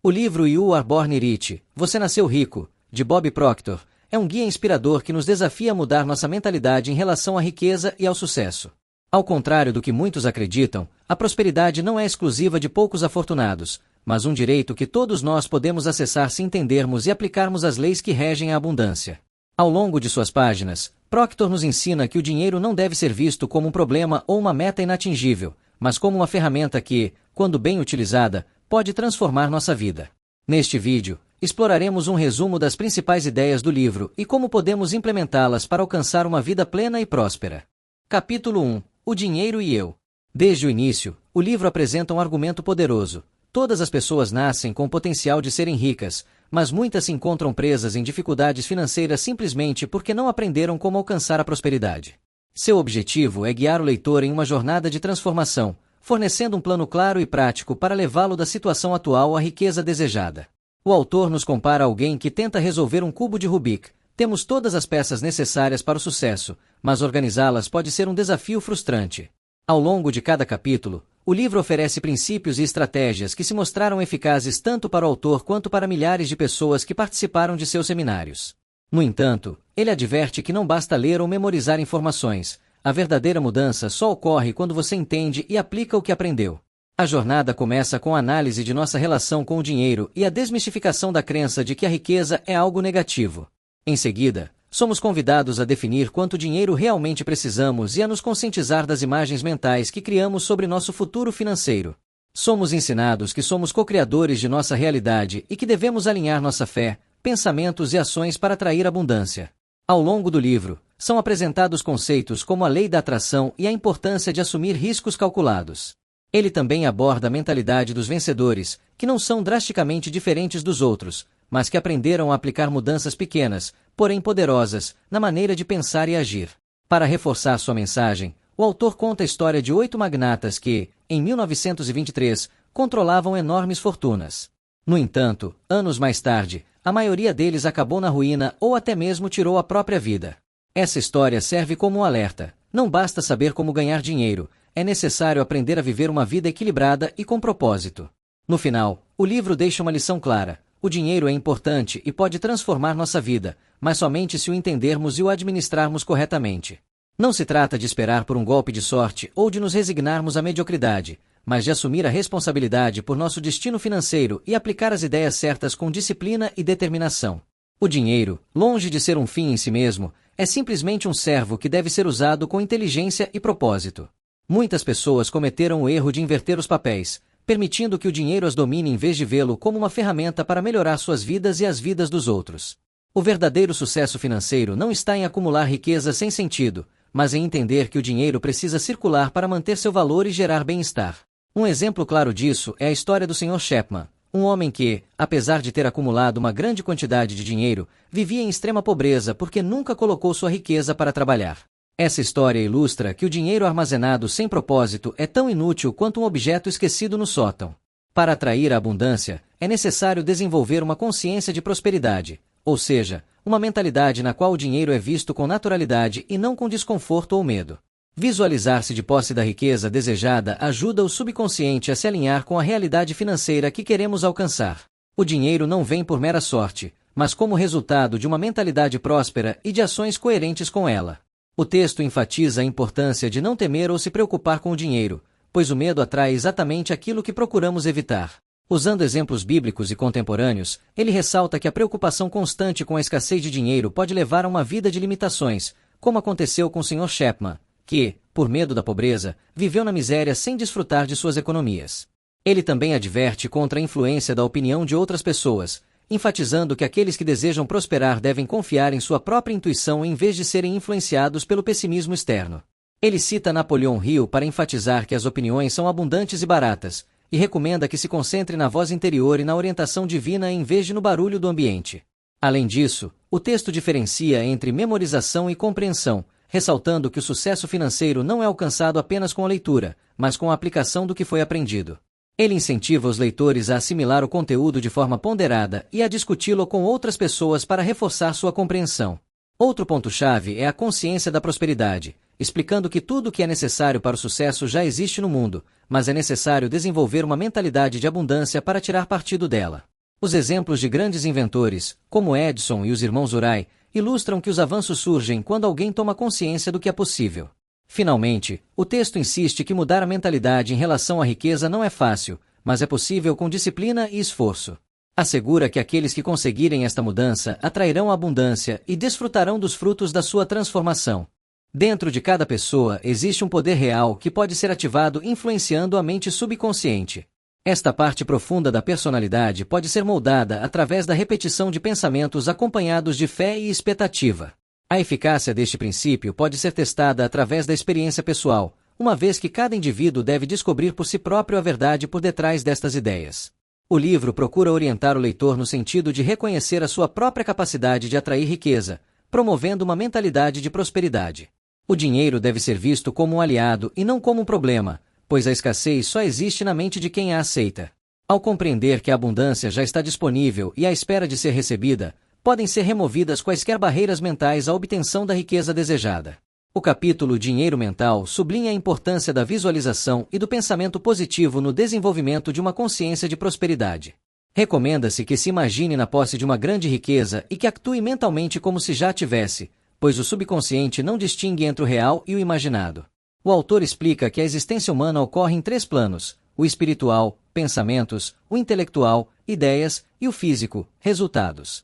O livro You Are Born Rich, Você Nasceu Rico, de Bob Proctor, é um guia inspirador que nos desafia a mudar nossa mentalidade em relação à riqueza e ao sucesso. Ao contrário do que muitos acreditam, a prosperidade não é exclusiva de poucos afortunados, mas um direito que todos nós podemos acessar se entendermos e aplicarmos as leis que regem a abundância. Ao longo de suas páginas, Proctor nos ensina que o dinheiro não deve ser visto como um problema ou uma meta inatingível, mas como uma ferramenta que, quando bem utilizada, pode transformar nossa vida. Neste vídeo, exploraremos um resumo das principais ideias do livro e como podemos implementá-las para alcançar uma vida plena e próspera. Capítulo 1. O dinheiro e eu. Desde o início, o livro apresenta um argumento poderoso. Todas as pessoas nascem com o potencial de serem ricas, mas muitas se encontram presas em dificuldades financeiras simplesmente porque não aprenderam como alcançar a prosperidade. Seu objetivo é guiar o leitor em uma jornada de transformação, fornecendo um plano claro e prático para levá-lo da situação atual à riqueza desejada. O autor nos compara a alguém que tenta resolver um cubo de Rubik. Temos todas as peças necessárias para o sucesso, mas organizá-las pode ser um desafio frustrante. Ao longo de cada capítulo, o livro oferece princípios e estratégias que se mostraram eficazes tanto para o autor quanto para milhares de pessoas que participaram de seus seminários. No entanto, ele adverte que não basta ler ou memorizar informações. A verdadeira mudança só ocorre quando você entende e aplica o que aprendeu. A jornada começa com a análise de nossa relação com o dinheiro e a desmistificação da crença de que a riqueza é algo negativo. Em seguida, somos convidados a definir quanto dinheiro realmente precisamos e a nos conscientizar das imagens mentais que criamos sobre nosso futuro financeiro. Somos ensinados que somos co-criadores de nossa realidade e que devemos alinhar nossa fé, pensamentos e ações para atrair abundância. Ao longo do livro, são apresentados conceitos como a lei da atração e a importância de assumir riscos calculados. Ele também aborda a mentalidade dos vencedores, que não são drasticamente diferentes dos outros, mas que aprenderam a aplicar mudanças pequenas, porém poderosas, na maneira de pensar e agir. Para reforçar sua mensagem, o autor conta a história de 8 magnatas que, em 1923, controlavam enormes fortunas. No entanto, anos mais tarde, a maioria deles acabou na ruína ou até mesmo tirou a própria vida. Essa história serve como um alerta. Não basta saber como ganhar dinheiro, é necessário aprender a viver uma vida equilibrada e com propósito. No final, o livro deixa uma lição clara. O dinheiro é importante e pode transformar nossa vida, mas somente se o entendermos e o administrarmos corretamente. Não se trata de esperar por um golpe de sorte ou de nos resignarmos à mediocridade, mas de assumir a responsabilidade por nosso destino financeiro e aplicar as ideias certas com disciplina e determinação. O dinheiro, longe de ser um fim em si mesmo, é simplesmente um servo que deve ser usado com inteligência e propósito. Muitas pessoas cometeram o erro de inverter os papéis, permitindo que o dinheiro as domine em vez de vê-lo como uma ferramenta para melhorar suas vidas e as vidas dos outros. O verdadeiro sucesso financeiro não está em acumular riqueza sem sentido, mas em entender que o dinheiro precisa circular para manter seu valor e gerar bem-estar. Um exemplo claro disso é a história do Sr. Chapman, um homem que, apesar de ter acumulado uma grande quantidade de dinheiro, vivia em extrema pobreza porque nunca colocou sua riqueza para trabalhar. Essa história ilustra que o dinheiro armazenado sem propósito é tão inútil quanto um objeto esquecido no sótão. Para atrair a abundância, é necessário desenvolver uma consciência de prosperidade, ou seja, uma mentalidade na qual o dinheiro é visto com naturalidade e não com desconforto ou medo. Visualizar-se de posse da riqueza desejada ajuda o subconsciente a se alinhar com a realidade financeira que queremos alcançar. O dinheiro não vem por mera sorte, mas como resultado de uma mentalidade próspera e de ações coerentes com ela. O texto enfatiza a importância de não temer ou se preocupar com o dinheiro, pois o medo atrai exatamente aquilo que procuramos evitar. Usando exemplos bíblicos e contemporâneos, ele ressalta que a preocupação constante com a escassez de dinheiro pode levar a uma vida de limitações, como aconteceu com o Sr. Chapman, que, por medo da pobreza, viveu na miséria sem desfrutar de suas economias. Ele também adverte contra a influência da opinião de outras pessoas, enfatizando que aqueles que desejam prosperar devem confiar em sua própria intuição em vez de serem influenciados pelo pessimismo externo. Ele cita Napoleão Hill para enfatizar que as opiniões são abundantes e baratas, e recomenda que se concentre na voz interior e na orientação divina em vez de no barulho do ambiente. Além disso, o texto diferencia entre memorização e compreensão, ressaltando que o sucesso financeiro não é alcançado apenas com a leitura, mas com a aplicação do que foi aprendido. Ele incentiva os leitores a assimilar o conteúdo de forma ponderada e a discuti-lo com outras pessoas para reforçar sua compreensão. Outro ponto-chave é a consciência da prosperidade, explicando que tudo o que é necessário para o sucesso já existe no mundo, mas é necessário desenvolver uma mentalidade de abundância para tirar partido dela. Os exemplos de grandes inventores, como Edison e os irmãos Wright, ilustram que os avanços surgem quando alguém toma consciência do que é possível. Finalmente, o texto insiste que mudar a mentalidade em relação à riqueza não é fácil, mas é possível com disciplina e esforço. Assegura que aqueles que conseguirem esta mudança atrairão a abundância e desfrutarão dos frutos da sua transformação. Dentro de cada pessoa existe um poder real que pode ser ativado influenciando a mente subconsciente. Esta parte profunda da personalidade pode ser moldada através da repetição de pensamentos acompanhados de fé e expectativa. A eficácia deste princípio pode ser testada através da experiência pessoal, uma vez que cada indivíduo deve descobrir por si próprio a verdade por detrás destas ideias. O livro procura orientar o leitor no sentido de reconhecer a sua própria capacidade de atrair riqueza, promovendo uma mentalidade de prosperidade. O dinheiro deve ser visto como um aliado e não como um problema, pois a escassez só existe na mente de quem a aceita. Ao compreender que a abundância já está disponível e à espera de ser recebida, podem ser removidas quaisquer barreiras mentais à obtenção da riqueza desejada. O capítulo Dinheiro Mental sublinha a importância da visualização e do pensamento positivo no desenvolvimento de uma consciência de prosperidade. Recomenda-se que se imagine na posse de uma grande riqueza e que atue mentalmente como se já a tivesse, pois o subconsciente não distingue entre o real e o imaginado. O autor explica que a existência humana ocorre em 3 planos: o espiritual, pensamentos, o intelectual, ideias, e o físico, resultados.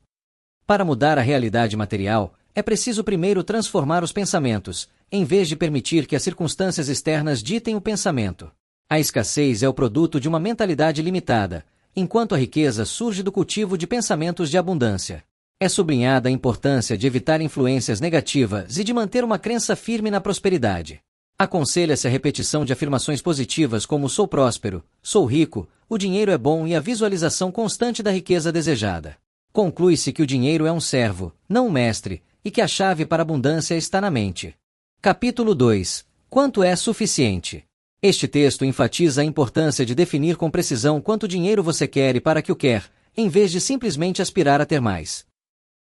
Para mudar a realidade material, é preciso primeiro transformar os pensamentos, em vez de permitir que as circunstâncias externas ditem o pensamento. A escassez é o produto de uma mentalidade limitada, enquanto a riqueza surge do cultivo de pensamentos de abundância. É sublinhada a importância de evitar influências negativas e de manter uma crença firme na prosperidade. Aconselha-se a repetição de afirmações positivas como sou próspero, sou rico, o dinheiro é bom e a visualização constante da riqueza desejada. Conclui-se que o dinheiro é um servo, não um mestre, e que a chave para a abundância está na mente. Capítulo 2. Quanto é suficiente? Este texto enfatiza a importância de definir com precisão quanto dinheiro você quer e para que o quer, em vez de simplesmente aspirar a ter mais.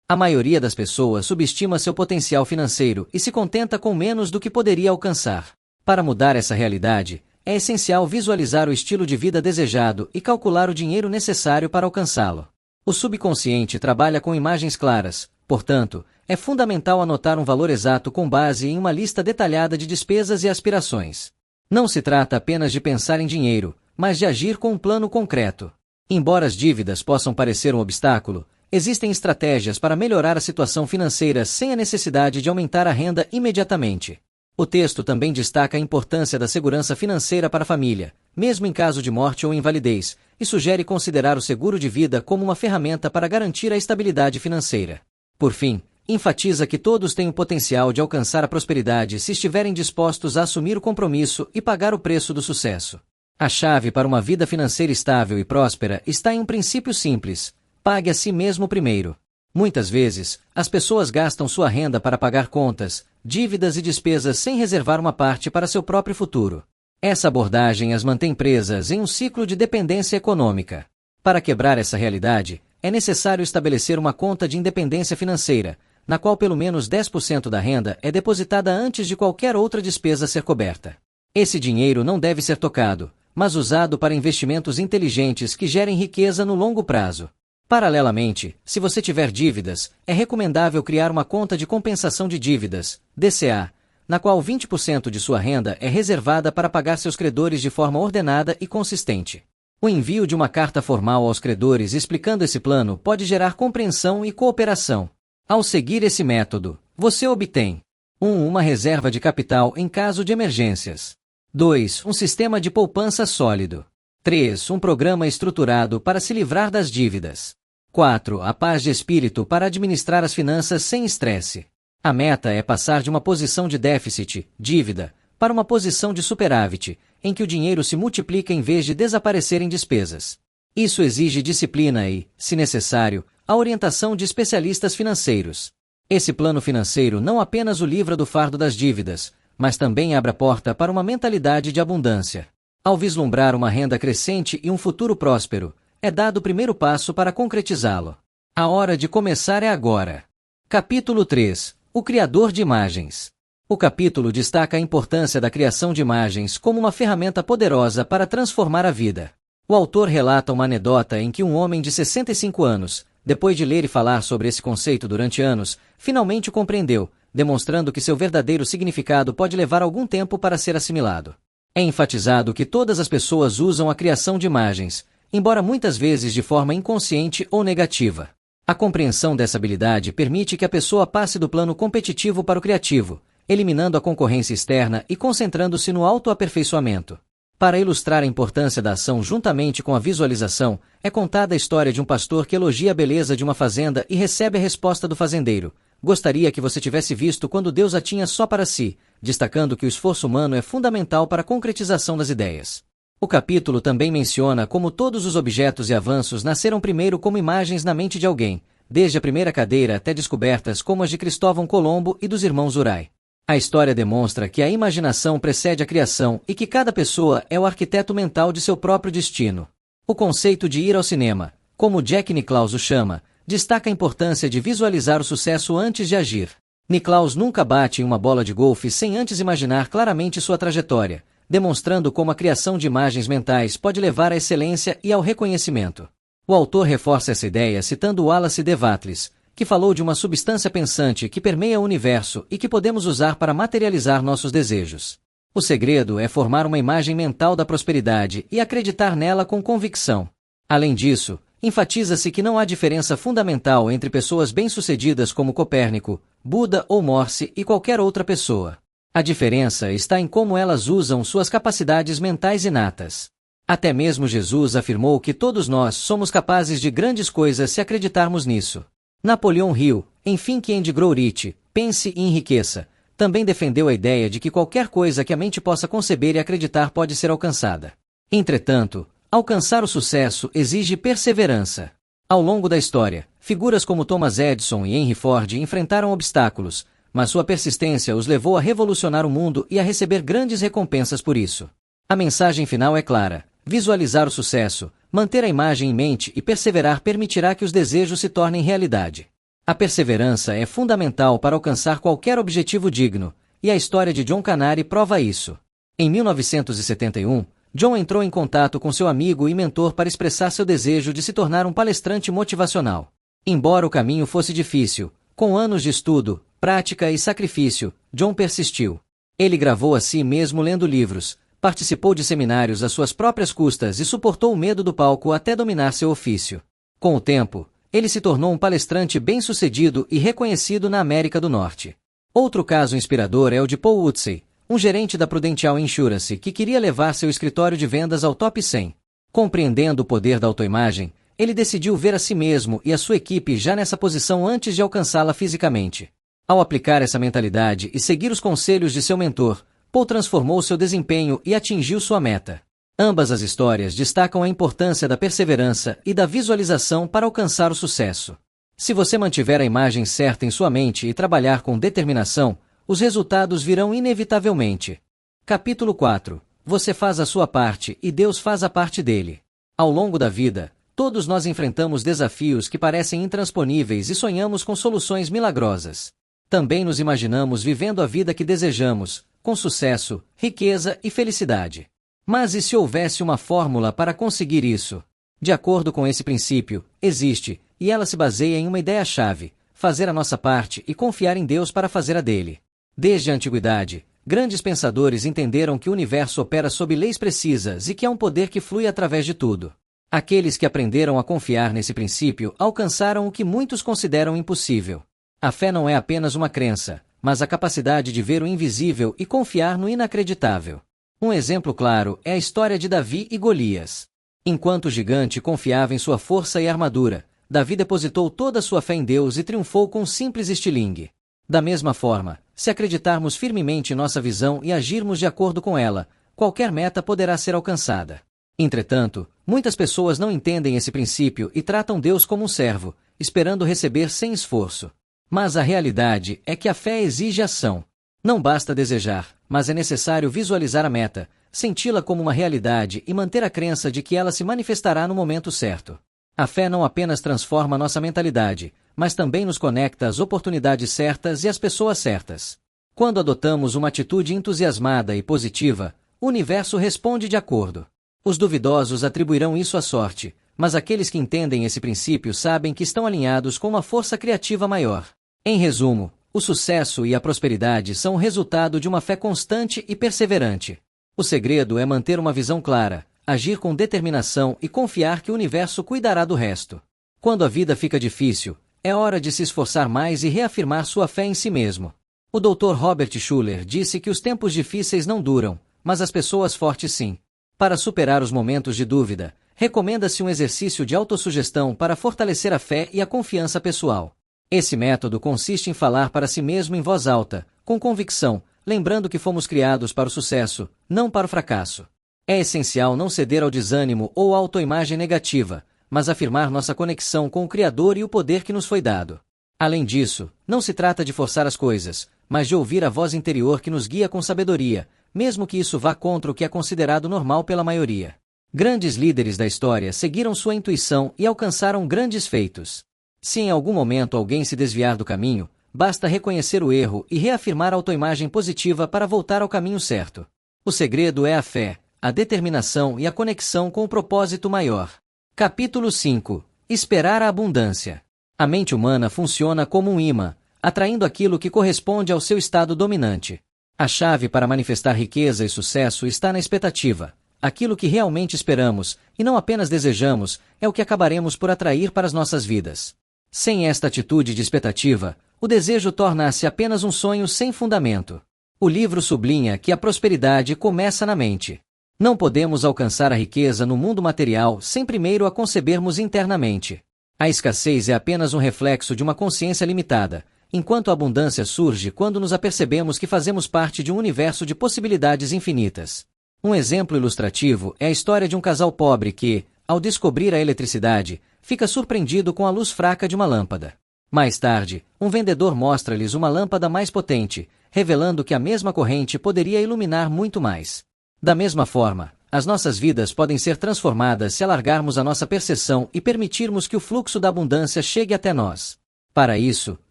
A maioria das pessoas subestima seu potencial financeiro e se contenta com menos do que poderia alcançar. Para mudar essa realidade, é essencial visualizar o estilo de vida desejado e calcular o dinheiro necessário para alcançá-lo. O subconsciente trabalha com imagens claras, portanto, é fundamental anotar um valor exato com base em uma lista detalhada de despesas e aspirações. Não se trata apenas de pensar em dinheiro, mas de agir com um plano concreto. Embora as dívidas possam parecer um obstáculo, existem estratégias para melhorar a situação financeira sem a necessidade de aumentar a renda imediatamente. O texto também destaca a importância da segurança financeira para a família, mesmo em caso de morte ou invalidez, e sugere considerar o seguro de vida como uma ferramenta para garantir a estabilidade financeira. Por fim, enfatiza que todos têm o potencial de alcançar a prosperidade se estiverem dispostos a assumir o compromisso e pagar o preço do sucesso. A chave para uma vida financeira estável e próspera está em um princípio simples: pague a si mesmo primeiro. Muitas vezes, as pessoas gastam sua renda para pagar contas, dívidas e despesas sem reservar uma parte para seu próprio futuro. Essa abordagem as mantém presas em um ciclo de dependência econômica. Para quebrar essa realidade, é necessário estabelecer uma conta de independência financeira, na qual pelo menos 10% da renda é depositada antes de qualquer outra despesa ser coberta. Esse dinheiro não deve ser tocado, mas usado para investimentos inteligentes que gerem riqueza no longo prazo. Paralelamente, se você tiver dívidas, é recomendável criar uma conta de compensação de dívidas, DCA, na qual 20% de sua renda é reservada para pagar seus credores de forma ordenada e consistente. O envio de uma carta formal aos credores explicando esse plano pode gerar compreensão e cooperação. Ao seguir esse método, você obtém 1. Uma reserva de capital em caso de emergências. 2. Um sistema de poupança sólido. 3. Um programa estruturado para se livrar das dívidas. 4. A paz de espírito para administrar as finanças sem estresse. A meta é passar de uma posição de déficit, dívida, para uma posição de superávit, em que o dinheiro se multiplica em vez de desaparecer em despesas. Isso exige disciplina e, se necessário, a orientação de especialistas financeiros. Esse plano financeiro não apenas o livra do fardo das dívidas, mas também abre a porta para uma mentalidade de abundância. Ao vislumbrar uma renda crescente e um futuro próspero, é dado o primeiro passo para concretizá-lo. A hora de começar é agora. Capítulo 3. O Criador de Imagens. O capítulo destaca a importância da criação de imagens como uma ferramenta poderosa para transformar a vida. O autor relata uma anedota em que um homem de 65 anos, depois de ler e falar sobre esse conceito durante anos, finalmente o compreendeu, demonstrando que seu verdadeiro significado pode levar algum tempo para ser assimilado. É enfatizado que todas as pessoas usam a criação de imagens, embora muitas vezes de forma inconsciente ou negativa. A compreensão dessa habilidade permite que a pessoa passe do plano competitivo para o criativo, eliminando a concorrência externa e concentrando-se no autoaperfeiçoamento. Para ilustrar a importância da ação juntamente com a visualização, é contada a história de um pastor que elogia a beleza de uma fazenda e recebe a resposta do fazendeiro: "Gostaria que você tivesse visto quando Deus a tinha só para si", destacando que o esforço humano é fundamental para a concretização das ideias. O capítulo também menciona como todos os objetos e avanços nasceram primeiro como imagens na mente de alguém, desde a primeira cadeira até descobertas como as de Cristóvão Colombo e dos irmãos Wright. A história demonstra que a imaginação precede a criação e que cada pessoa é o arquiteto mental de seu próprio destino. O conceito de ir ao cinema, como Jack Nicklaus o chama, destaca a importância de visualizar o sucesso antes de agir. Nicklaus nunca bate em uma bola de golfe sem antes imaginar claramente sua trajetória, demonstrando como a criação de imagens mentais pode levar à excelência e ao reconhecimento. O autor reforça essa ideia citando Wallace D. Wattles, que falou de uma substância pensante que permeia o universo e que podemos usar para materializar nossos desejos. O segredo é formar uma imagem mental da prosperidade e acreditar nela com convicção. Além disso, enfatiza-se que não há diferença fundamental entre pessoas bem-sucedidas como Copérnico, Buda ou Morse e qualquer outra pessoa. A diferença está em como elas usam suas capacidades mentais inatas. Até mesmo Jesus afirmou que todos nós somos capazes de grandes coisas se acreditarmos nisso. Napoleão Hill, em Think and Grow Rich, Pense e Enriqueça, também defendeu a ideia de que qualquer coisa que a mente possa conceber e acreditar pode ser alcançada. Entretanto, alcançar o sucesso exige perseverança. Ao longo da história, figuras como Thomas Edison e Henry Ford enfrentaram obstáculos, mas sua persistência os levou a revolucionar o mundo e a receber grandes recompensas por isso. A mensagem final é clara: visualizar o sucesso, manter a imagem em mente e perseverar permitirá que os desejos se tornem realidade. A perseverança é fundamental para alcançar qualquer objetivo digno, e a história de John Canary prova isso. Em 1971, John entrou em contato com seu amigo e mentor para expressar seu desejo de se tornar um palestrante motivacional. Embora o caminho fosse difícil, com anos de estudo, prática e sacrifício, John persistiu. Ele gravou a si mesmo lendo livros, participou de seminários às suas próprias custas e suportou o medo do palco até dominar seu ofício. Com o tempo, ele se tornou um palestrante bem-sucedido e reconhecido na América do Norte. Outro caso inspirador é o de Paul Woodsey, um gerente da Prudential Insurance que queria levar seu escritório de vendas ao top 100. Compreendendo o poder da autoimagem, ele decidiu ver a si mesmo e a sua equipe já nessa posição antes de alcançá-la fisicamente. Ao aplicar essa mentalidade e seguir os conselhos de seu mentor, Paul transformou seu desempenho e atingiu sua meta. Ambas as histórias destacam a importância da perseverança e da visualização para alcançar o sucesso. Se você mantiver a imagem certa em sua mente e trabalhar com determinação, os resultados virão inevitavelmente. Capítulo 4. Você faz a sua parte e Deus faz a parte dele. Ao longo da vida, todos nós enfrentamos desafios que parecem intransponíveis e sonhamos com soluções milagrosas. Também nos imaginamos vivendo a vida que desejamos, com sucesso, riqueza e felicidade. Mas e se houvesse uma fórmula para conseguir isso? De acordo com esse princípio, existe, e ela se baseia em uma ideia-chave: fazer a nossa parte e confiar em Deus para fazer a dele. Desde a antiguidade, grandes pensadores entenderam que o universo opera sob leis precisas e que há um poder que flui através de tudo. Aqueles que aprenderam a confiar nesse princípio alcançaram o que muitos consideram impossível. A fé não é apenas uma crença, mas a capacidade de ver o invisível e confiar no inacreditável. Um exemplo claro é a história de Davi e Golias. Enquanto o gigante confiava em sua força e armadura, Davi depositou toda a sua fé em Deus e triunfou com um simples estilingue. Da mesma forma, se acreditarmos firmemente em nossa visão e agirmos de acordo com ela, qualquer meta poderá ser alcançada. Entretanto, muitas pessoas não entendem esse princípio e tratam Deus como um servo, esperando receber sem esforço. Mas a realidade é que a fé exige ação. Não basta desejar, mas é necessário visualizar a meta, senti-la como uma realidade e manter a crença de que ela se manifestará no momento certo. A fé não apenas transforma nossa mentalidade, mas também nos conecta às oportunidades certas e às pessoas certas. Quando adotamos uma atitude entusiasmada e positiva, o universo responde de acordo. Os duvidosos atribuirão isso à sorte, mas aqueles que entendem esse princípio sabem que estão alinhados com uma força criativa maior. Em resumo, o sucesso e a prosperidade são o resultado de uma fé constante e perseverante. O segredo é manter uma visão clara, agir com determinação e confiar que o universo cuidará do resto. Quando a vida fica difícil, é hora de se esforçar mais e reafirmar sua fé em si mesmo. O Dr. Robert Schuller disse que os tempos difíceis não duram, mas as pessoas fortes sim. Para superar os momentos de dúvida, recomenda-se um exercício de autossugestão para fortalecer a fé e a confiança pessoal. Esse método consiste em falar para si mesmo em voz alta, com convicção, lembrando que fomos criados para o sucesso, não para o fracasso. É essencial não ceder ao desânimo ou à autoimagem negativa, mas afirmar nossa conexão com o Criador e o poder que nos foi dado. Além disso, não se trata de forçar as coisas, mas de ouvir a voz interior que nos guia com sabedoria, mesmo que isso vá contra o que é considerado normal pela maioria. Grandes líderes da história seguiram sua intuição e alcançaram grandes feitos. Se em algum momento alguém se desviar do caminho, basta reconhecer o erro e reafirmar a autoimagem positiva para voltar ao caminho certo. O segredo é a fé, a determinação e a conexão com o propósito maior. Capítulo 5. Esperar a abundância. A mente humana funciona como um imã, atraindo aquilo que corresponde ao seu estado dominante. A chave para manifestar riqueza e sucesso está na expectativa. Aquilo que realmente esperamos, e não apenas desejamos, é o que acabaremos por atrair para as nossas vidas. Sem esta atitude de expectativa, o desejo torna-se apenas um sonho sem fundamento. O livro sublinha que a prosperidade começa na mente. Não podemos alcançar a riqueza no mundo material sem primeiro a concebermos internamente. A escassez é apenas um reflexo de uma consciência limitada, enquanto a abundância surge quando nos apercebemos que fazemos parte de um universo de possibilidades infinitas. Um exemplo ilustrativo é a história de um casal pobre que, ao descobrir a eletricidade, fica surpreendido com a luz fraca de uma lâmpada. Mais tarde, um vendedor mostra-lhes uma lâmpada mais potente, revelando que a mesma corrente poderia iluminar muito mais. Da mesma forma, as nossas vidas podem ser transformadas se alargarmos a nossa percepção e permitirmos que o fluxo da abundância chegue até nós. Para isso,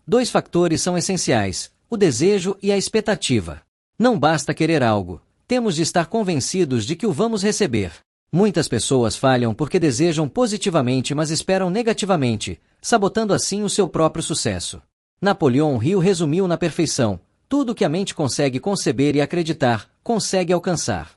2 fatores são essenciais: o desejo e a expectativa. Não basta querer algo, temos de estar convencidos de que o vamos receber. Muitas pessoas falham porque desejam positivamente mas esperam negativamente, sabotando assim o seu próprio sucesso. Napoleão Hill resumiu na perfeição: tudo que a mente consegue conceber e acreditar, consegue alcançar.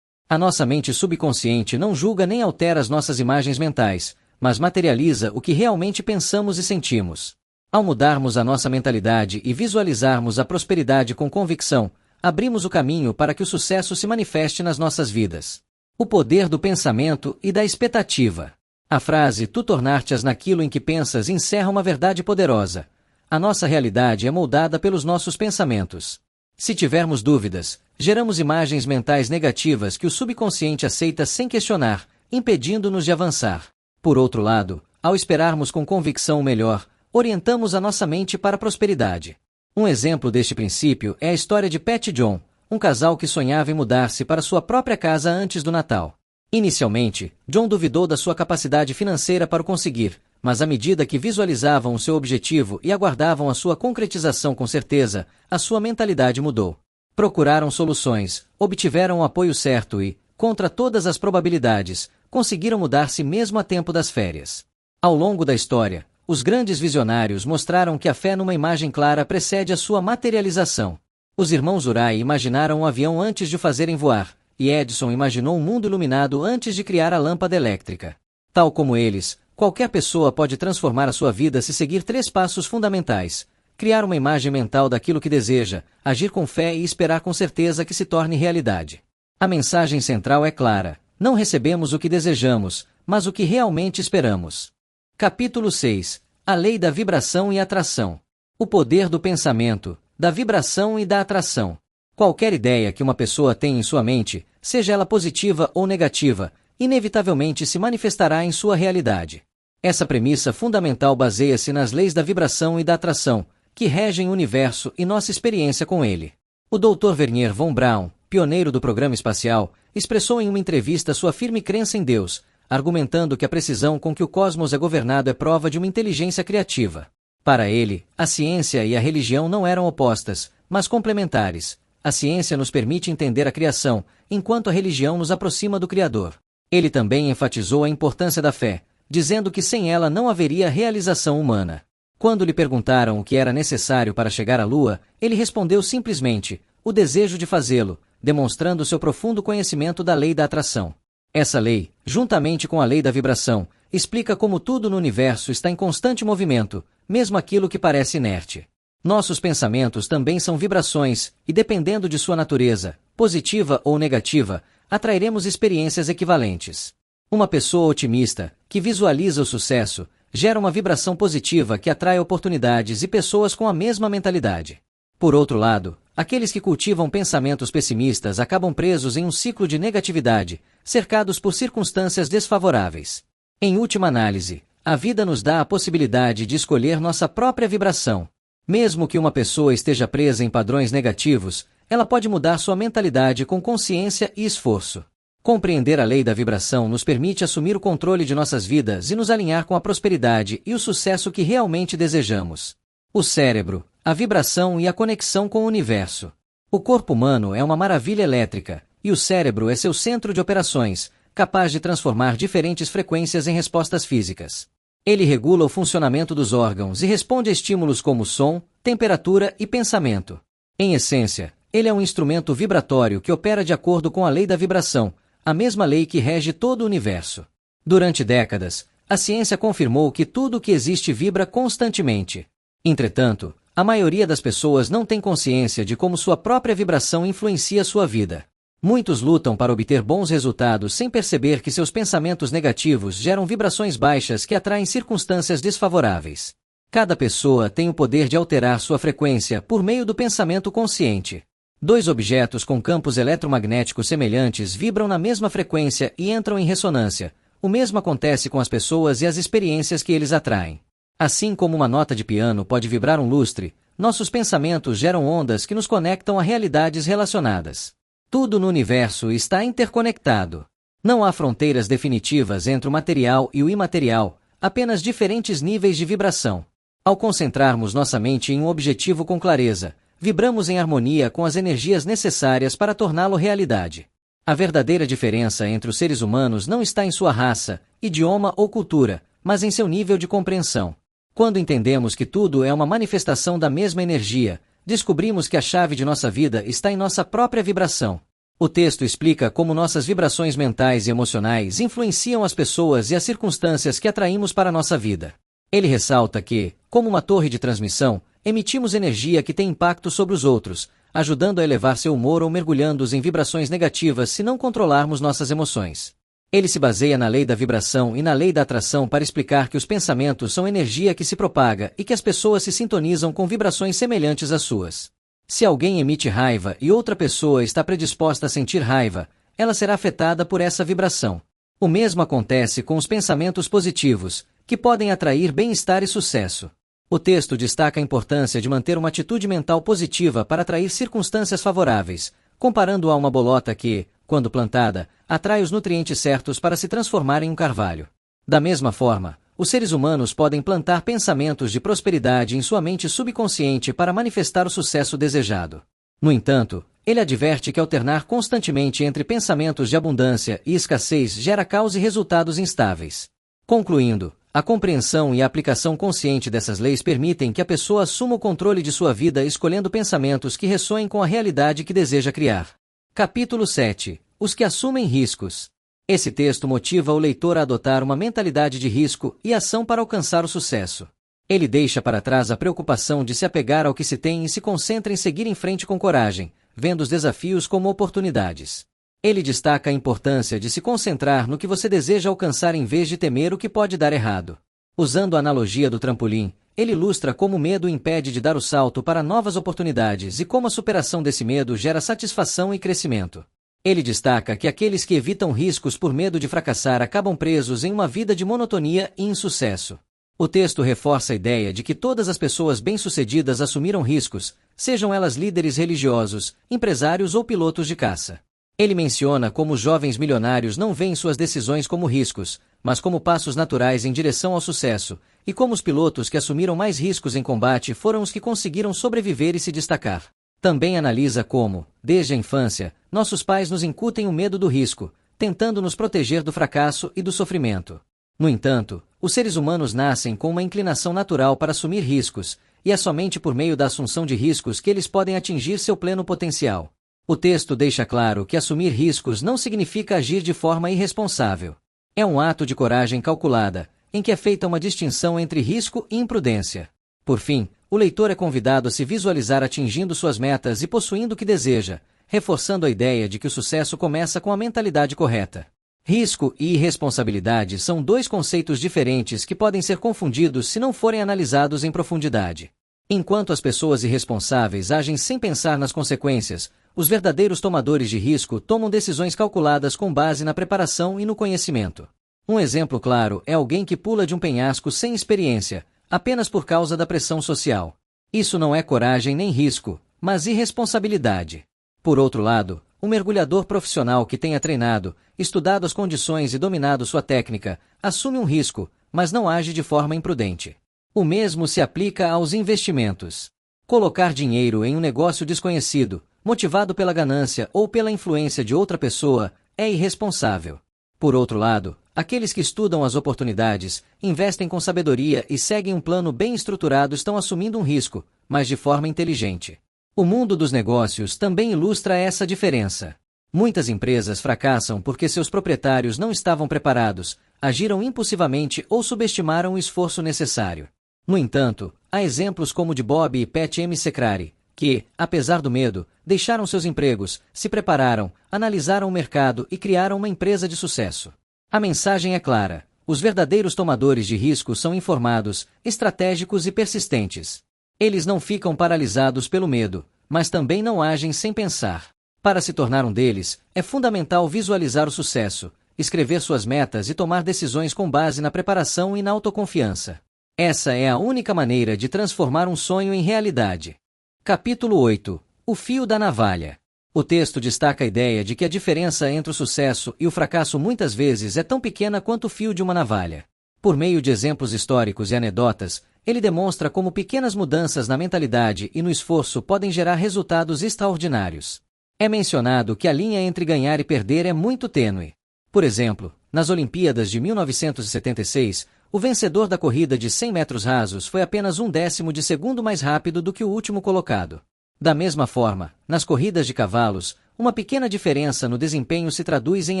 A nossa mente subconsciente não julga nem altera as nossas imagens mentais, mas materializa o que realmente pensamos e sentimos. Ao mudarmos a nossa mentalidade e visualizarmos a prosperidade com convicção, abrimos o caminho para que o sucesso se manifeste nas nossas vidas. O poder do pensamento e da expectativa. A frase "tu tornar-te-ás naquilo em que pensas" encerra uma verdade poderosa. A nossa realidade é moldada pelos nossos pensamentos. Se tivermos dúvidas, geramos imagens mentais negativas que o subconsciente aceita sem questionar, impedindo-nos de avançar. Por outro lado, ao esperarmos com convicção o melhor, orientamos a nossa mente para a prosperidade. Um exemplo deste princípio é a história de Pat e John, um casal que sonhava em mudar-se para sua própria casa antes do Natal. Inicialmente, John duvidou da sua capacidade financeira para o conseguir, mas à medida que visualizavam o seu objetivo e aguardavam a sua concretização com certeza, a sua mentalidade mudou. Procuraram soluções, obtiveram o apoio certo e, contra todas as probabilidades, conseguiram mudar-se mesmo a tempo das férias. Ao longo da história, os grandes visionários mostraram que a fé numa imagem clara precede a sua materialização. Os irmãos Wright imaginaram um avião antes de o fazerem voar, e Edison imaginou um mundo iluminado antes de criar a lâmpada elétrica. Tal como eles, qualquer pessoa pode transformar a sua vida se seguir 3 passos fundamentais: criar uma imagem mental daquilo que deseja, agir com fé e esperar com certeza que se torne realidade. A mensagem central é clara: não recebemos o que desejamos, mas o que realmente esperamos. Capítulo 6. A lei da vibração e atração. O poder do pensamento, da vibração e da atração. Qualquer ideia que uma pessoa tem em sua mente, seja ela positiva ou negativa, inevitavelmente se manifestará em sua realidade. Essa premissa fundamental baseia-se nas leis da vibração e da atração, que regem o universo e nossa experiência com ele. O Dr. Wernher von Braun, pioneiro do programa espacial, expressou em uma entrevista sua firme crença em Deus, argumentando que a precisão com que o cosmos é governado é prova de uma inteligência criativa. Para ele, a ciência e a religião não eram opostas, mas complementares. A ciência nos permite entender a criação, enquanto a religião nos aproxima do Criador. Ele também enfatizou a importância da fé, dizendo que sem ela não haveria realização humana. Quando lhe perguntaram o que era necessário para chegar à Lua, ele respondeu simplesmente: o desejo de fazê-lo, demonstrando seu profundo conhecimento da lei da atração. Essa lei, juntamente com a lei da vibração, explica como tudo no universo está em constante movimento, mesmo aquilo que parece inerte. Nossos pensamentos também são vibrações, e dependendo de sua natureza, positiva ou negativa, atrairemos experiências equivalentes. Uma pessoa otimista, que visualiza o sucesso, gera uma vibração positiva que atrai oportunidades e pessoas com a mesma mentalidade. Por outro lado, aqueles que cultivam pensamentos pessimistas acabam presos em um ciclo de negatividade, cercados por circunstâncias desfavoráveis. Em última análise, a vida nos dá a possibilidade de escolher nossa própria vibração. Mesmo que uma pessoa esteja presa em padrões negativos, ela pode mudar sua mentalidade com consciência e esforço. Compreender a lei da vibração nos permite assumir o controle de nossas vidas e nos alinhar com a prosperidade e o sucesso que realmente desejamos. O cérebro, a vibração e a conexão com o universo. O corpo humano é uma maravilha elétrica, e o cérebro é seu centro de operações, capaz de transformar diferentes frequências em respostas físicas. Ele regula o funcionamento dos órgãos e responde a estímulos como som, temperatura e pensamento. Em essência, ele é um instrumento vibratório que opera de acordo com a lei da vibração, a mesma lei que rege todo o universo. Durante décadas, a ciência confirmou que tudo o que existe vibra constantemente. Entretanto, a maioria das pessoas não tem consciência de como sua própria vibração influencia sua vida. Muitos lutam para obter bons resultados sem perceber que seus pensamentos negativos geram vibrações baixas que atraem circunstâncias desfavoráveis. Cada pessoa tem o poder de alterar sua frequência por meio do pensamento consciente. Dois objetos com campos eletromagnéticos semelhantes vibram na mesma frequência e entram em ressonância. O mesmo acontece com as pessoas e as experiências que eles atraem. Assim como uma nota de piano pode vibrar um lustre, nossos pensamentos geram ondas que nos conectam a realidades relacionadas. Tudo no universo está interconectado. Não há fronteiras definitivas entre o material e o imaterial, apenas diferentes níveis de vibração. Ao concentrarmos nossa mente em um objetivo com clareza, vibramos em harmonia com as energias necessárias para torná-lo realidade. A verdadeira diferença entre os seres humanos não está em sua raça, idioma ou cultura, mas em seu nível de compreensão. Quando entendemos que tudo é uma manifestação da mesma energia, descobrimos que a chave de nossa vida está em nossa própria vibração. O texto explica como nossas vibrações mentais e emocionais influenciam as pessoas e as circunstâncias que atraímos para nossa vida. Ele ressalta que, como uma torre de transmissão, emitimos energia que tem impacto sobre os outros, ajudando a elevar seu humor ou mergulhando-os em vibrações negativas se não controlarmos nossas emoções. Ele se baseia na lei da vibração e na lei da atração para explicar que os pensamentos são energia que se propaga e que as pessoas se sintonizam com vibrações semelhantes às suas. Se alguém emite raiva e outra pessoa está predisposta a sentir raiva, ela será afetada por essa vibração. O mesmo acontece com os pensamentos positivos, que podem atrair bem-estar e sucesso. O texto destaca a importância de manter uma atitude mental positiva para atrair circunstâncias favoráveis, comparando-a a uma bolota que, quando plantada, atrai os nutrientes certos para se transformar em um carvalho. Da mesma forma, os seres humanos podem plantar pensamentos de prosperidade em sua mente subconsciente para manifestar o sucesso desejado. No entanto, ele adverte que alternar constantemente entre pensamentos de abundância e escassez gera causa e resultados instáveis. Concluindo, a compreensão e a aplicação consciente dessas leis permitem que a pessoa assuma o controle de sua vida escolhendo pensamentos que ressoem com a realidade que deseja criar. Capítulo 7. Os que assumem riscos. Esse texto motiva o leitor a adotar uma mentalidade de risco e ação para alcançar o sucesso. Ele deixa para trás a preocupação de se apegar ao que se tem e se concentra em seguir em frente com coragem, vendo os desafios como oportunidades. Ele destaca a importância de se concentrar no que você deseja alcançar em vez de temer o que pode dar errado. Usando a analogia do trampolim, ele ilustra como o medo impede de dar o salto para novas oportunidades e como a superação desse medo gera satisfação e crescimento. Ele destaca que aqueles que evitam riscos por medo de fracassar acabam presos em uma vida de monotonia e insucesso. O texto reforça a ideia de que todas as pessoas bem-sucedidas assumiram riscos, sejam elas líderes religiosos, empresários ou pilotos de caça. Ele menciona como os jovens milionários não veem suas decisões como riscos, mas como passos naturais em direção ao sucesso, e como os pilotos que assumiram mais riscos em combate foram os que conseguiram sobreviver e se destacar. Também analisa como, desde a infância, nossos pais nos incutem o medo do risco, tentando nos proteger do fracasso e do sofrimento. No entanto, os seres humanos nascem com uma inclinação natural para assumir riscos, e é somente por meio da assunção de riscos que eles podem atingir seu pleno potencial. O texto deixa claro que assumir riscos não significa agir de forma irresponsável. É um ato de coragem calculada, em que é feita uma distinção entre risco e imprudência. Por fim, o leitor é convidado a se visualizar atingindo suas metas e possuindo o que deseja, reforçando a ideia de que o sucesso começa com a mentalidade correta. Risco e irresponsabilidade são dois conceitos diferentes que podem ser confundidos se não forem analisados em profundidade. Enquanto as pessoas irresponsáveis agem sem pensar nas consequências, os verdadeiros tomadores de risco tomam decisões calculadas com base na preparação e no conhecimento. Um exemplo claro é alguém que pula de um penhasco sem experiência, apenas por causa da pressão social. Isso não é coragem nem risco, mas irresponsabilidade. Por outro lado, um mergulhador profissional que tenha treinado, estudado as condições e dominado sua técnica, assume um risco, mas não age de forma imprudente. O mesmo se aplica aos investimentos. Colocar dinheiro em um negócio desconhecido, motivado pela ganância ou pela influência de outra pessoa, é irresponsável. Por outro lado, aqueles que estudam as oportunidades, investem com sabedoria e seguem um plano bem estruturado estão assumindo um risco, mas de forma inteligente. O mundo dos negócios também ilustra essa diferença. Muitas empresas fracassam porque seus proprietários não estavam preparados, agiram impulsivamente ou subestimaram o esforço necessário. No entanto, há exemplos como o de Bob e Pat McCrary, que, apesar do medo, deixaram seus empregos, se prepararam, analisaram o mercado e criaram uma empresa de sucesso. A mensagem é clara: os verdadeiros tomadores de risco são informados, estratégicos e persistentes. Eles não ficam paralisados pelo medo, mas também não agem sem pensar. Para se tornar um deles, é fundamental visualizar o sucesso, escrever suas metas e tomar decisões com base na preparação e na autoconfiança. Essa é a única maneira de transformar um sonho em realidade. Capítulo 8. O fio da navalha. O texto destaca a ideia de que a diferença entre o sucesso e o fracasso muitas vezes é tão pequena quanto o fio de uma navalha. Por meio de exemplos históricos e anedotas, ele demonstra como pequenas mudanças na mentalidade e no esforço podem gerar resultados extraordinários. É mencionado que a linha entre ganhar e perder é muito tênue. Por exemplo, nas Olimpíadas de 1976, o vencedor da corrida de 100 metros rasos foi apenas 1/10 de segundo mais rápido do que o último colocado. Da mesma forma, nas corridas de cavalos, uma pequena diferença no desempenho se traduz em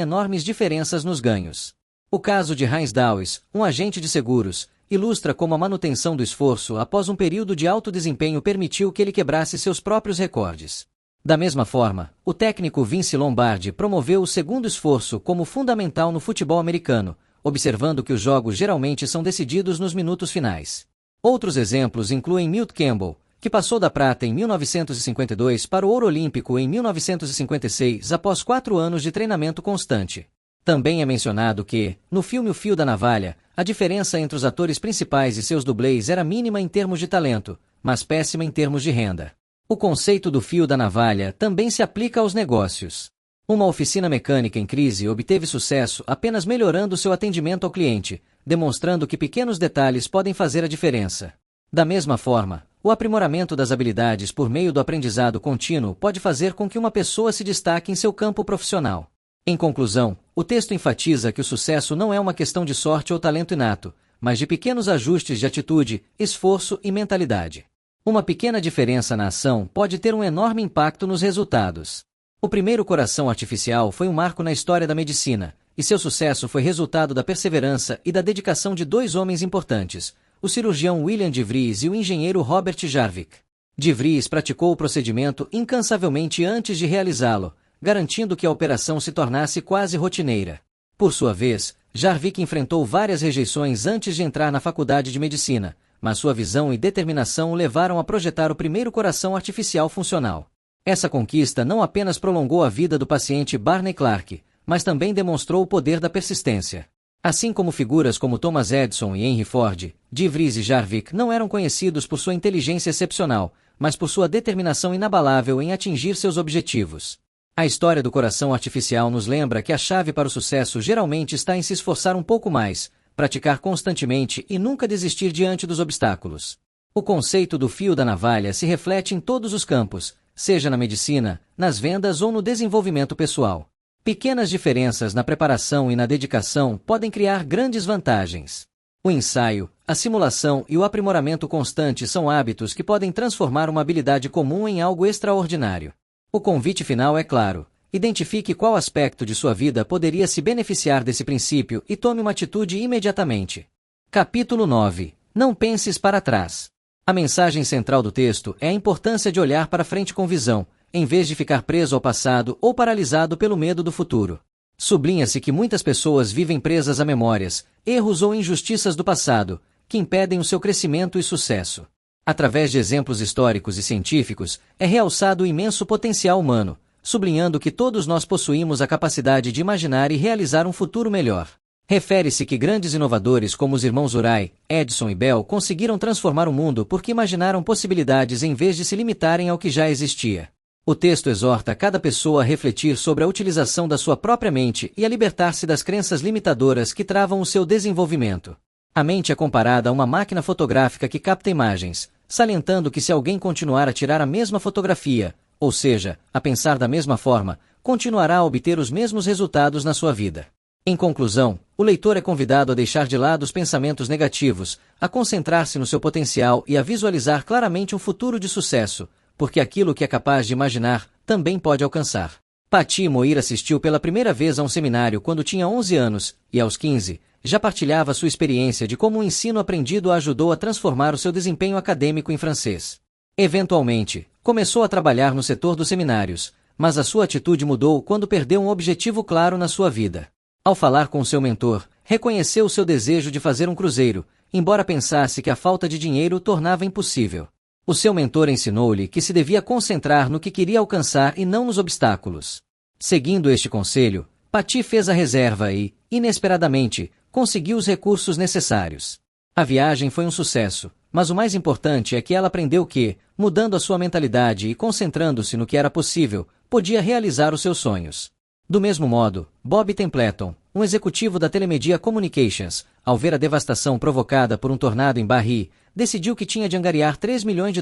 enormes diferenças nos ganhos. O caso de Heinz Dawes, um agente de seguros, ilustra como a manutenção do esforço após um período de alto desempenho permitiu que ele quebrasse seus próprios recordes. Da mesma forma, o técnico Vince Lombardi promoveu o segundo esforço como fundamental no futebol americano, observando que os jogos geralmente são decididos nos minutos finais. Outros exemplos incluem Milt Campbell, que passou da prata em 1952 para o ouro olímpico em 1956 após 4 anos de treinamento constante. Também é mencionado que, no filme O Fio da Navalha, a diferença entre os atores principais e seus dublês era mínima em termos de talento, mas péssima em termos de renda. O conceito do fio da navalha também se aplica aos negócios. Uma oficina mecânica em crise obteve sucesso apenas melhorando seu atendimento ao cliente, demonstrando que pequenos detalhes podem fazer a diferença. Da mesma forma, o aprimoramento das habilidades por meio do aprendizado contínuo pode fazer com que uma pessoa se destaque em seu campo profissional. Em conclusão, o texto enfatiza que o sucesso não é uma questão de sorte ou talento inato, mas de pequenos ajustes de atitude, esforço e mentalidade. Uma pequena diferença na ação pode ter um enorme impacto nos resultados. O primeiro coração artificial foi um marco na história da medicina, e seu sucesso foi resultado da perseverança e da dedicação de 2 homens importantes, o cirurgião William de Vries e o engenheiro Robert Jarvik. De Vries praticou o procedimento incansavelmente antes de realizá-lo, garantindo que a operação se tornasse quase rotineira. Por sua vez, Jarvik enfrentou várias rejeições antes de entrar na faculdade de medicina, mas sua visão e determinação o levaram a projetar o primeiro coração artificial funcional. Essa conquista não apenas prolongou a vida do paciente Barney Clark, mas também demonstrou o poder da persistência. Assim como figuras como Thomas Edison e Henry Ford, De Vries e Jarvik não eram conhecidos por sua inteligência excepcional, mas por sua determinação inabalável em atingir seus objetivos. A história do coração artificial nos lembra que a chave para o sucesso geralmente está em se esforçar um pouco mais, praticar constantemente e nunca desistir diante dos obstáculos. O conceito do fio da navalha se reflete em todos os campos, seja na medicina, nas vendas ou no desenvolvimento pessoal. Pequenas diferenças na preparação e na dedicação podem criar grandes vantagens. O ensaio, a simulação e o aprimoramento constante são hábitos que podem transformar uma habilidade comum em algo extraordinário. O convite final é claro: identifique qual aspecto de sua vida poderia se beneficiar desse princípio e tome uma atitude imediatamente. Capítulo 9. Não penses para trás. A mensagem central do texto é a importância de olhar para frente com visão, em vez de ficar preso ao passado ou paralisado pelo medo do futuro. Sublinha-se que muitas pessoas vivem presas a memórias, erros ou injustiças do passado, que impedem o seu crescimento e sucesso. Através de exemplos históricos e científicos, é realçado o imenso potencial humano, sublinhando que todos nós possuímos a capacidade de imaginar e realizar um futuro melhor. Refere-se que grandes inovadores como os irmãos Wright, Edison e Bell conseguiram transformar o mundo porque imaginaram possibilidades em vez de se limitarem ao que já existia. O texto exorta cada pessoa a refletir sobre a utilização da sua própria mente e a libertar-se das crenças limitadoras que travam o seu desenvolvimento. A mente é comparada a uma máquina fotográfica que capta imagens, salientando que se alguém continuar a tirar a mesma fotografia, ou seja, a pensar da mesma forma, continuará a obter os mesmos resultados na sua vida. Em conclusão, o leitor é convidado a deixar de lado os pensamentos negativos, a concentrar-se no seu potencial e a visualizar claramente um futuro de sucesso, porque aquilo que é capaz de imaginar, também pode alcançar. Patty Moir assistiu pela primeira vez a um seminário quando tinha 11 anos, e aos 15, já partilhava sua experiência de como o ensino aprendido a ajudou a transformar o seu desempenho acadêmico em francês. Eventualmente, começou a trabalhar no setor dos seminários, mas a sua atitude mudou quando perdeu um objetivo claro na sua vida. Ao falar com seu mentor, reconheceu o seu desejo de fazer um cruzeiro, embora pensasse que a falta de dinheiro o tornava impossível. O seu mentor ensinou-lhe que se devia concentrar no que queria alcançar e não nos obstáculos. Seguindo este conselho, Patty fez a reserva e, inesperadamente, conseguiu os recursos necessários. A viagem foi um sucesso, mas o mais importante é que ela aprendeu que, mudando a sua mentalidade e concentrando-se no que era possível, podia realizar os seus sonhos. Do mesmo modo, Bob Templeton, um executivo da Telemedia Communications, ao ver a devastação provocada por um tornado em Barrie, decidiu que tinha de angariar $3 milhões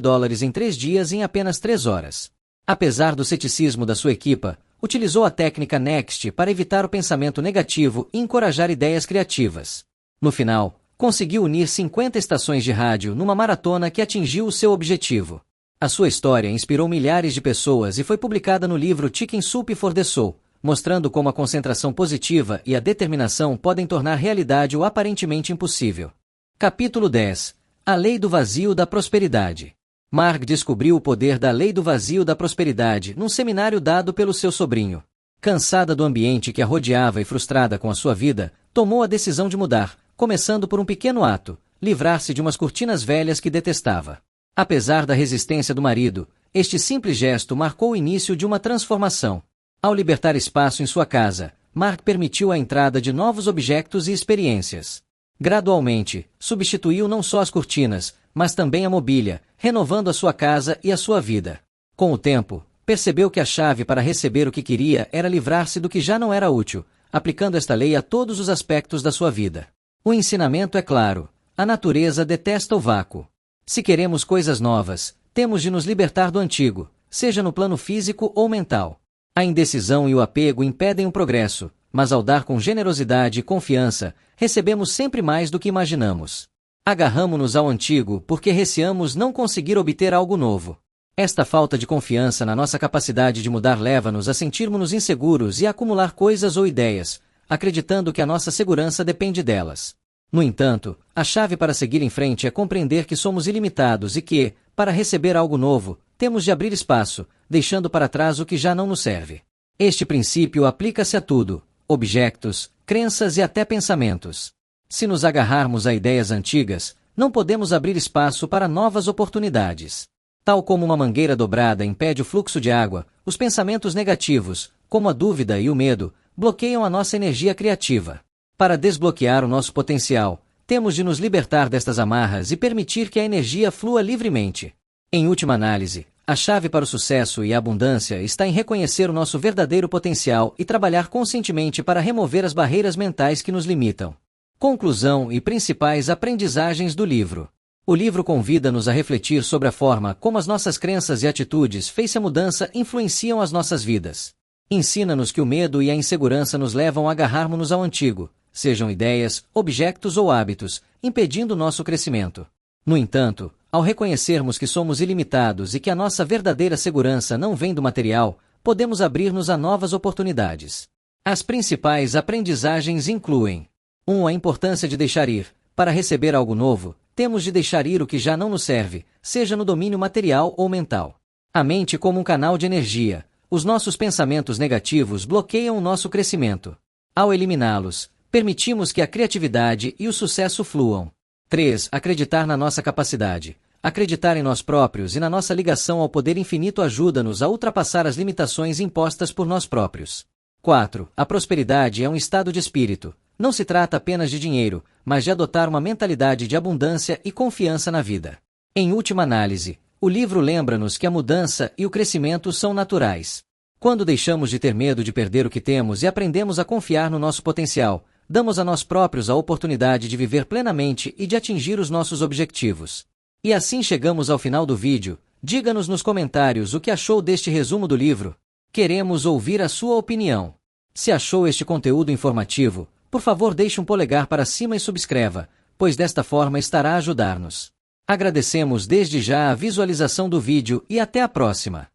em 3 dias em apenas 3 horas. Apesar do ceticismo da sua equipa, utilizou a técnica NEXT para evitar o pensamento negativo e encorajar ideias criativas. No final, conseguiu unir 50 estações de rádio numa maratona que atingiu o seu objetivo. A sua história inspirou milhares de pessoas e foi publicada no livro Chicken Soup for the Soul, mostrando como a concentração positiva e a determinação podem tornar realidade o aparentemente impossível. Capítulo 10. A Lei do Vazio da Prosperidade. Mark descobriu o poder da Lei do Vazio da Prosperidade num seminário dado pelo seu sobrinho. Cansada do ambiente que a rodeava e frustrada com a sua vida, tomou a decisão de mudar, começando por um pequeno ato: livrar-se de umas cortinas velhas que detestava. Apesar da resistência do marido, este simples gesto marcou o início de uma transformação. Ao libertar espaço em sua casa, Mark permitiu a entrada de novos objetos e experiências. Gradualmente, substituiu não só as cortinas, mas também a mobília, renovando a sua casa e a sua vida. Com o tempo, percebeu que a chave para receber o que queria era livrar-se do que já não era útil, aplicando esta lei a todos os aspectos da sua vida. O ensinamento é claro: a natureza detesta o vácuo. Se queremos coisas novas, temos de nos libertar do antigo, seja no plano físico ou mental. A indecisão e o apego impedem o progresso, mas ao dar com generosidade e confiança, recebemos sempre mais do que imaginamos. Agarramo-nos ao antigo porque receamos não conseguir obter algo novo. Esta falta de confiança na nossa capacidade de mudar leva-nos a sentirmos-nos inseguros e a acumular coisas ou ideias, acreditando que a nossa segurança depende delas. No entanto, a chave para seguir em frente é compreender que somos ilimitados e que, para receber algo novo, temos de abrir espaço, deixando para trás o que já não nos serve. Este princípio aplica-se a tudo: objetos, crenças e até pensamentos. Se nos agarrarmos a ideias antigas, não podemos abrir espaço para novas oportunidades. Tal como uma mangueira dobrada impede o fluxo de água, os pensamentos negativos, como a dúvida e o medo, bloqueiam a nossa energia criativa. Para desbloquear o nosso potencial, temos de nos libertar destas amarras e permitir que a energia flua livremente. Em última análise, a chave para o sucesso e a abundância está em reconhecer o nosso verdadeiro potencial e trabalhar conscientemente para remover as barreiras mentais que nos limitam. Conclusão e principais aprendizagens do livro. O livro convida-nos a refletir sobre a forma como as nossas crenças e atitudes face à mudança influenciam as nossas vidas. Ensina-nos que o medo e a insegurança nos levam a agarrarmos-nos ao antigo, sejam ideias, objetos ou hábitos, impedindo nosso crescimento. No entanto, ao reconhecermos que somos ilimitados e que a nossa verdadeira segurança não vem do material, podemos abrir-nos a novas oportunidades. As principais aprendizagens incluem: 1. A importância de deixar ir. Para receber algo novo, temos de deixar ir o que já não nos serve, seja no domínio material ou mental. A mente como um canal de energia. Os nossos pensamentos negativos bloqueiam o nosso crescimento. Ao eliminá-los, permitimos que a criatividade e o sucesso fluam. 3. Acreditar na nossa capacidade. Acreditar em nós próprios e na nossa ligação ao poder infinito ajuda-nos a ultrapassar as limitações impostas por nós próprios. 4. A prosperidade é um estado de espírito. Não se trata apenas de dinheiro, mas de adotar uma mentalidade de abundância e confiança na vida. Em última análise, o livro lembra-nos que a mudança e o crescimento são naturais. Quando deixamos de ter medo de perder o que temos e aprendemos a confiar no nosso potencial, damos a nós próprios a oportunidade de viver plenamente e de atingir os nossos objetivos. E assim chegamos ao final do vídeo. Diga-nos nos comentários o que achou deste resumo do livro. Queremos ouvir a sua opinião. Se achou este conteúdo informativo, por favor deixe um polegar para cima e subscreva, pois desta forma estará a ajudar-nos. Agradecemos desde já a visualização do vídeo e até a próxima.